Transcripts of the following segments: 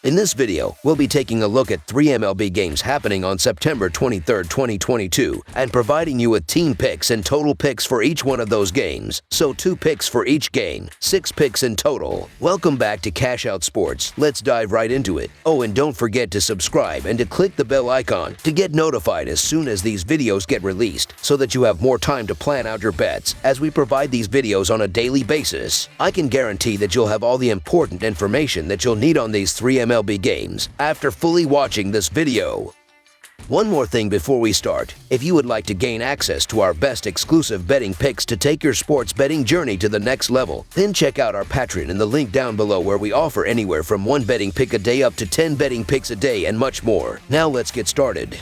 In this video, we'll be taking a look at 3 MLB games happening on September 23, 2022, and providing you with team picks and total picks for each one of those games. So 2 picks for each game, 6 picks in total. Welcome back to Cash Out Sports. Let's dive right into it. Oh, and don't forget to subscribe and to click the bell icon to get notified as soon as these videos get released, so that you have more time to plan out your bets as we provide these videos on a daily basis. I can guarantee that you'll have all the important information that you'll need on these 3 MLB games after fully watching this video. One more thing before we start. If you would like to gain access to our best exclusive betting picks to take your sports betting journey to the next level, then check out our Patreon in the link down below, where we offer anywhere from 1 betting pick a day up to 10 betting picks a day and much more. Now let's get started.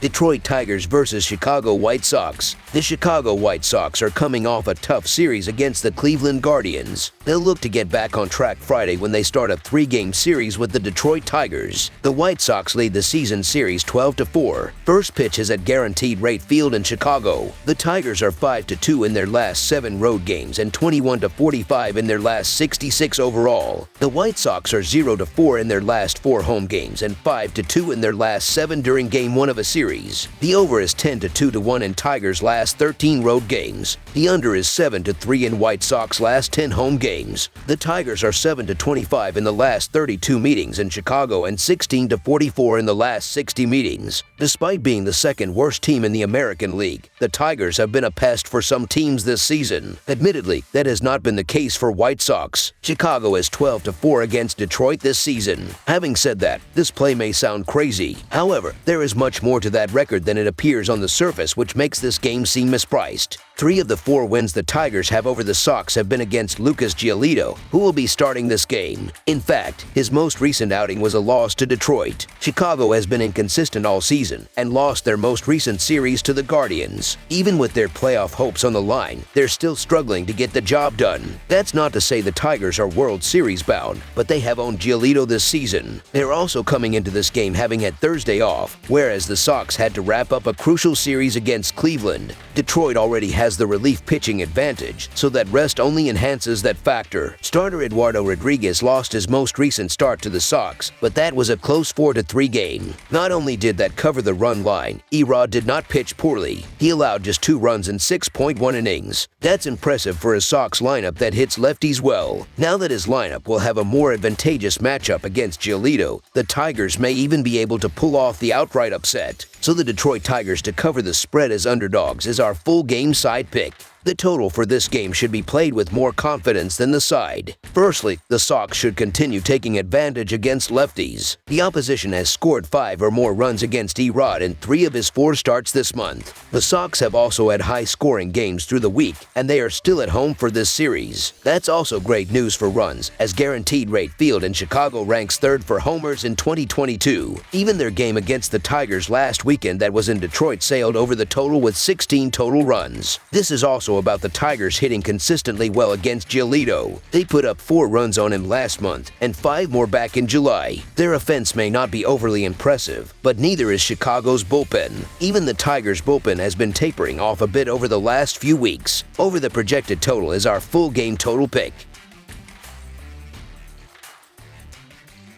Detroit Tigers versus Chicago White Sox. The Chicago White Sox are coming off a tough series against the Cleveland Guardians. They'll look to get back on track Friday when they start a 3-game series with the Detroit Tigers. The White Sox lead the season series 12-4. First pitch is at Guaranteed Rate Field in Chicago. The Tigers are 5-2 in their last 7 road games and 21-45 in their last 66 overall. The White Sox are 0-4 in their last 4 home games and 5-2 in their last 7 during Game 1 of a series. The over is 10-2-1 in Tigers' last 13 road games. The under is 7-3 in White Sox last 10 home games. The Tigers are 7-25 in the last 32 meetings in Chicago and 16-44 in the last 60 meetings. Despite being the second worst team in the American League, the Tigers have been a pest for some teams this season. Admittedly, that has not been the case for White Sox. Chicago is 12-4 against Detroit this season. Having said that, this play may sound crazy. However, there is much more to that record than it appears on the surface, which makes this game seem mispriced. 3 of the 4 wins the Tigers have over the Sox have been against Lucas Giolito, who will be starting this game. In fact, his most recent outing was a loss to Detroit. Chicago has been inconsistent all season and lost their most recent series to the Guardians. Even with their playoff hopes on the line, they're still struggling to get the job done. That's not to say the Tigers are World Series bound, but they have owned Giolito this season. They're also coming into this game having had Thursday off, whereas the Sox had to wrap up a crucial series against Cleveland. Detroit already has the relief pitching advantage, so that rest only enhances that factor. Starter Eduardo Rodriguez lost his most recent start to the Sox, but that was a close 4-3 game. Not only did that cover the run line, Erod did not pitch poorly. He allowed just 2 runs in 6.1 innings. That's impressive for a Sox lineup that hits lefties well. Now that his lineup will have a more advantageous matchup against Giolito, the Tigers may even be able to pull off the outright upset. So the Detroit Tigers to cover the spread as underdogs is our full game side pick. The total for this game should be played with more confidence than the side. Firstly, the Sox should continue taking advantage against lefties. The opposition has scored 5 or more runs against Erod in 3 of his 4 starts this month. The Sox have also had high-scoring games through the week, and they are still at home for this series. That's also great news for runs, as Guaranteed Rate Field in Chicago ranks 3rd for homers in 2022. Even their game against the Tigers last weekend that was in Detroit sailed over the total with 16 total runs. This is also about the Tigers hitting consistently well against Giolito. They put up 4 runs on him last month and 5 more back in July. Their offense may not be overly impressive, but neither is Chicago's bullpen. Even the Tigers' bullpen has been tapering off a bit over the last few weeks. Over the projected total is our full game total pick.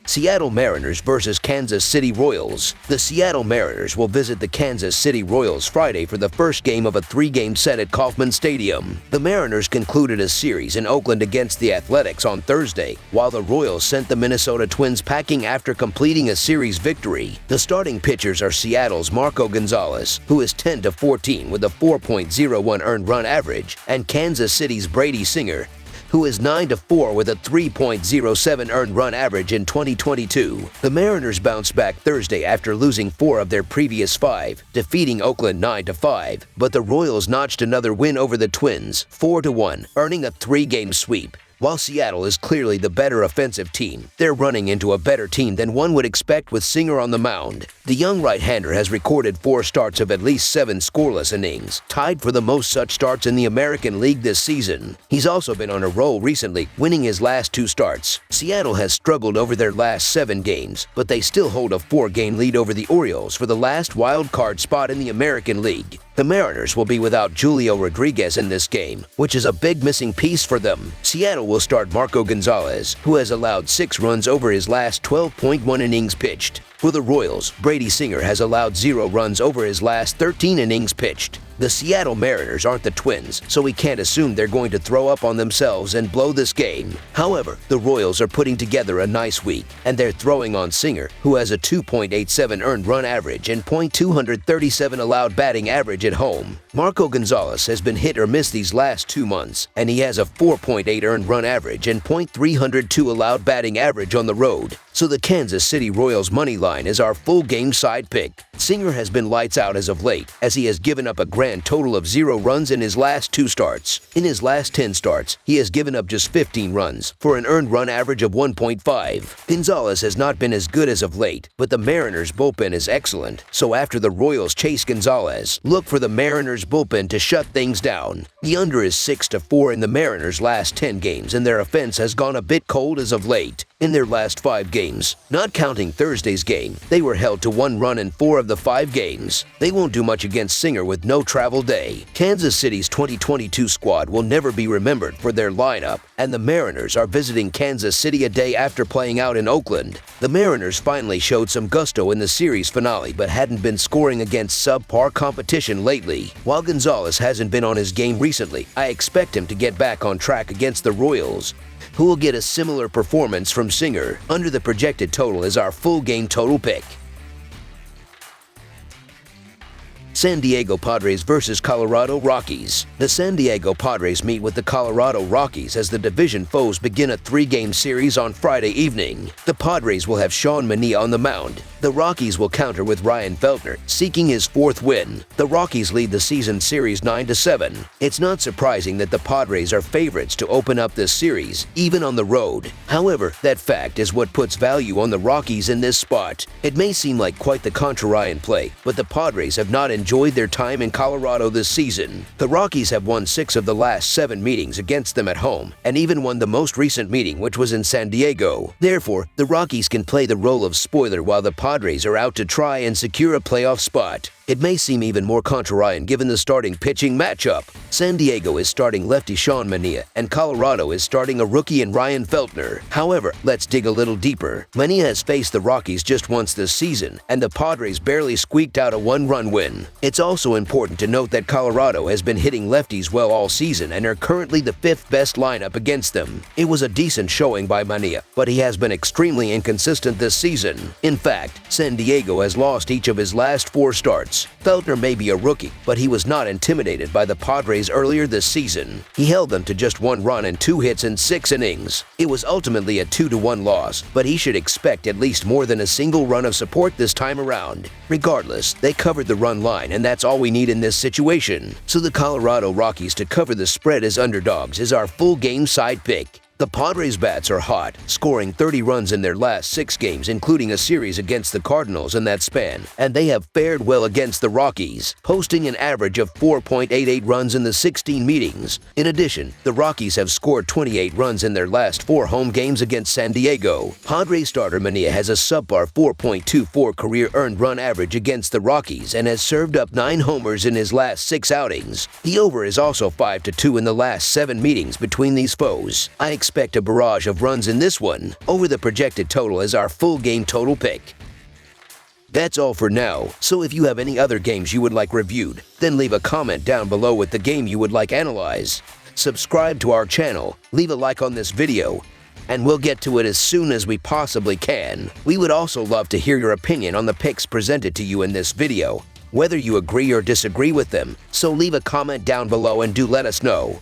Seattle Mariners versus Kansas City Royals. The Seattle Mariners will visit the Kansas City Royals Friday for the first game of a 3-game set at Kauffman Stadium. The Mariners concluded a series in Oakland against the Athletics on Thursday, while the Royals sent the Minnesota Twins packing after completing a series victory. The starting pitchers are Seattle's Marco Gonzalez, who is 10-14 with a 4.01 earned run average, and Kansas City's Brady Singer, who is 9-4 with a 3.07 earned run average in 2022. The Mariners bounced back Thursday after losing 4 of their previous 5, defeating Oakland 9-5, but the Royals notched another win over the Twins, 4-1, earning a 3-game sweep. While Seattle is clearly the better offensive team, they're running into a better team than one would expect with Singer on the mound. The young right-hander has recorded 4 starts of at least 7 scoreless innings, tied for the most such starts in the American League this season. He's also been on a roll recently, winning his last 2 starts. Seattle has struggled over their last 7 games, but they still hold a 4-game lead over the Orioles for the last wild card spot in the American League. The Mariners will be without Julio Rodriguez in this game, which is a big missing piece for them. Seattle will start Marco Gonzalez, who has allowed 6 runs over his last 12.1 innings pitched. For the Royals, Brady Singer has allowed 0 runs over his last 13 innings pitched. The Seattle Mariners aren't the Twins, so we can't assume they're going to throw up on themselves and blow this game. However, the Royals are putting together a nice week, and they're throwing on Singer, who has a 2.87 earned run average and .237 allowed batting average at home. Marco Gonzalez has been hit or miss these last 2 months, and he has a 4.8 earned run average and .302 allowed batting average on the road. So the Kansas City Royals money line is our full game side pick. Singer has been lights out as of late, as he has given up a grand total of 0 runs in his last 2 starts. In his last 10 starts, he has given up just 15 runs, for an earned run average of 1.5. Gonzalez has not been as good as of late, but the Mariners bullpen is excellent, so after the Royals chase Gonzalez, look for the Mariners bullpen to shut things down. The under is 6-4 in the Mariners' last 10 games, and their offense has gone a bit cold as of late. In their last 5 games, not counting Thursday's game, they were held to 1 run in 4 of the 5 games. They won't do much against Singer with no travel day. Kansas City's 2022 squad will never be remembered for their lineup, and the Mariners are visiting Kansas City a day after playing out in Oakland. The Mariners finally showed some gusto in the series finale but hadn't been scoring against subpar competition lately. While Gonzalez hasn't been on his game recently, I expect him to get back on track against the Royals, who will get a similar performance from Singer. Under the projected total is our full game total pick. San Diego Padres vs. Colorado Rockies. The San Diego Padres meet with the Colorado Rockies as the division foes begin a 3-game series on Friday evening. The Padres will have Sean Manaea on the mound. The Rockies will counter with Ryan Feltner, seeking his 4th win. The Rockies lead the season series 9-7. It's not surprising that the Padres are favorites to open up this series, even on the road. However, that fact is what puts value on the Rockies in this spot. It may seem like quite the contrarian play, but the Padres have not enjoyed their time in Colorado this season. The Rockies have won 6 of the last 7 meetings against them at home, and even won the most recent meeting, which was in San Diego. Therefore, the Rockies can play the role of spoiler while the Padres are out to try and secure a playoff spot. It may seem even more contrarian given the starting pitching matchup. San Diego is starting lefty Sean Manaea, and Colorado is starting a rookie in Ryan Feltner. However, let's dig a little deeper. Manaea has faced the Rockies just once this season, and the Padres barely squeaked out a 1-run win. It's also important to note that Colorado has been hitting lefties well all season and are currently the 5th best lineup against them. It was a decent showing by Manaea, but he has been extremely inconsistent this season. In fact, San Diego has lost each of his last 4 starts. Feltner may be a rookie, but he was not intimidated by the Padres earlier this season. He held them to just 1 run and 2 hits in 6 innings. It was ultimately a 2-1 loss, but he should expect at least more than a single run of support this time around. Regardless, they covered the run line, and that's all we need in this situation. So the Colorado Rockies to cover the spread as underdogs is our full game side pick. The Padres' bats are hot, scoring 30 runs in their last 6 games, including a series against the Cardinals in that span, and they have fared well against the Rockies, posting an average of 4.88 runs in the 16 meetings. In addition, the Rockies have scored 28 runs in their last 4 home games against San Diego. Padres starter Manaea has a subpar 4.24 career earned run average against the Rockies and has served up 9 homers in his last 6 outings. The over is also 5-2 in the last 7 meetings between these foes. I expect a barrage of runs in this one. Over the projected total is our full game total pick. That's all for now, so if you have any other games you would like reviewed, then leave a comment down below with the game you would like analyzed. Subscribe to our channel, leave a like on this video, and we'll get to it as soon as we possibly can. We would also love to hear your opinion on the picks presented to you in this video, whether you agree or disagree with them, so leave a comment down below and do let us know.